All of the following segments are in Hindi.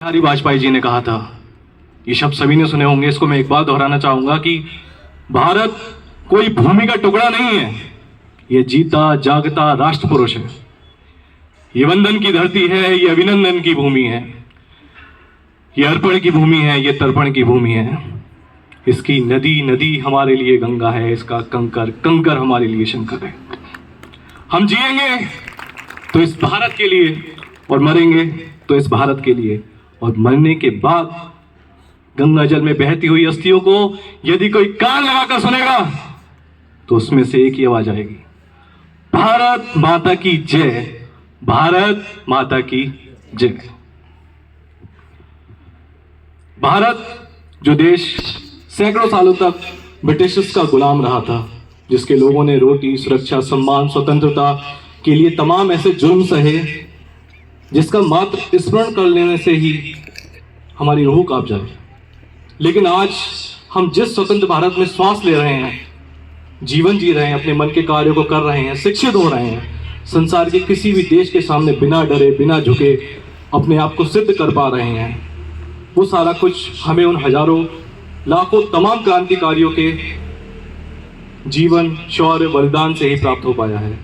बिहारी वाजपेयी जी ने कहा था, ये शब्द सभी ने सुने होंगे, इसको मैं एक बार दोहराना चाहूंगा कि भारत कोई भूमि का टुकड़ा नहीं है, ये जीता जागता राष्ट्र पुरुष है। ये वंदन की धरती है, ये अभिनंदन की भूमि है, ये अर्पण की भूमि है, ये तर्पण की भूमि है। इसकी नदी नदी हमारे लिए गंगा है, इसका कंकर कंकर हमारे लिए शंकर है। हम जिएंगे तो इस भारत के लिए और मरेंगे तो इस भारत के लिए, और मरने के बाद गंगा जल में बहती हुई अस्थियों को यदि कोई कान लगाकर सुनेगा तो उसमें से एक ही आवाज आएगी, भारत माता की जय, भारत माता की जय। भारत जो देश सैकड़ों सालों तक ब्रिटिशर्स का गुलाम रहा था, जिसके लोगों ने रोटी, सुरक्षा, सम्मान, स्वतंत्रता के लिए तमाम ऐसे जुर्म सहे जिसका मात्र स्मरण कर लेने से ही हमारी रूह कांप जाए। लेकिन आज हम जिस स्वतंत्र भारत में श्वास ले रहे हैं, जीवन जी रहे हैं, अपने मन के कार्यों को कर रहे हैं, शिक्षित हो रहे हैं, संसार के किसी भी देश के सामने बिना डरे बिना झुके अपने आप को सिद्ध कर पा रहे हैं, वो सारा कुछ हमें उन हजारों लाखों तमाम क्रांतिकारियों के जीवन, शौर्य, बलिदान से ही प्राप्त हो पाया है।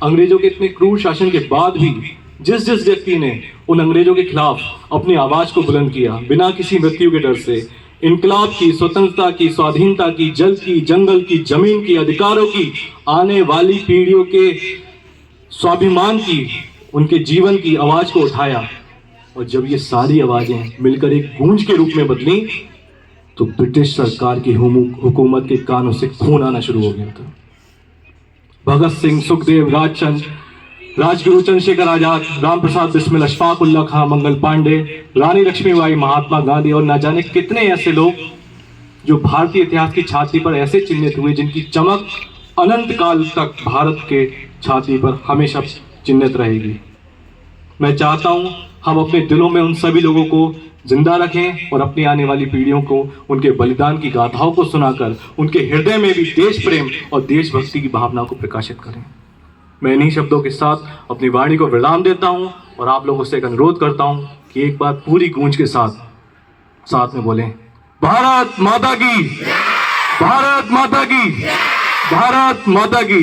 अंग्रेजों के इतने क्रूर शासन के बाद भी जिस जिस व्यक्ति ने उन अंग्रेजों के खिलाफ अपनी आवाज को बुलंद किया, बिना किसी मृत्यु के डर से, इनकलाब की, स्वतंत्रता की, स्वाधीनता की, जल की, जंगल की, जमीन की, अधिकारों की, आने वाली पीढ़ियों के स्वाभिमान की, उनके जीवन की आवाज को उठाया, और जब ये सारी आवाजें मिलकर एक गूंज के रूप में बदली तो ब्रिटिश सरकार की हुकूमत के कानों से खून आना शुरू हो गया था। भगत सिंह, सुखदेव, राजगुरु, चंद्रशेखर आजाद, राम प्रसाद बिस्मिल, अशफाक उल्लाह खां, मंगल पांडे, रानी लक्ष्मीबाई, महात्मा गांधी और न जाने कितने ऐसे लोग जो भारतीय इतिहास की छाती पर ऐसे चिन्हित हुए जिनकी चमक अनंत काल तक भारत के छाती पर हमेशा चिन्हित रहेगी। मैं चाहता हूं हम अपने दिलों में उन सभी लोगों को जिंदा रखें और अपनी आने वाली पीढ़ियों को उनके बलिदान की गाथाओं को सुनाकर उनके हृदय में भी देश प्रेम और देशभक्ति की भावना को प्रकाशित करें। मैं इन्हीं शब्दों के साथ अपनी वाणी को विराम देता हूं और आप लोगों से एक अनुरोध करता हूं कि एक बार पूरी गूंज के साथ में बोलें, भारत माता की, भारत माता की, भारत माता की।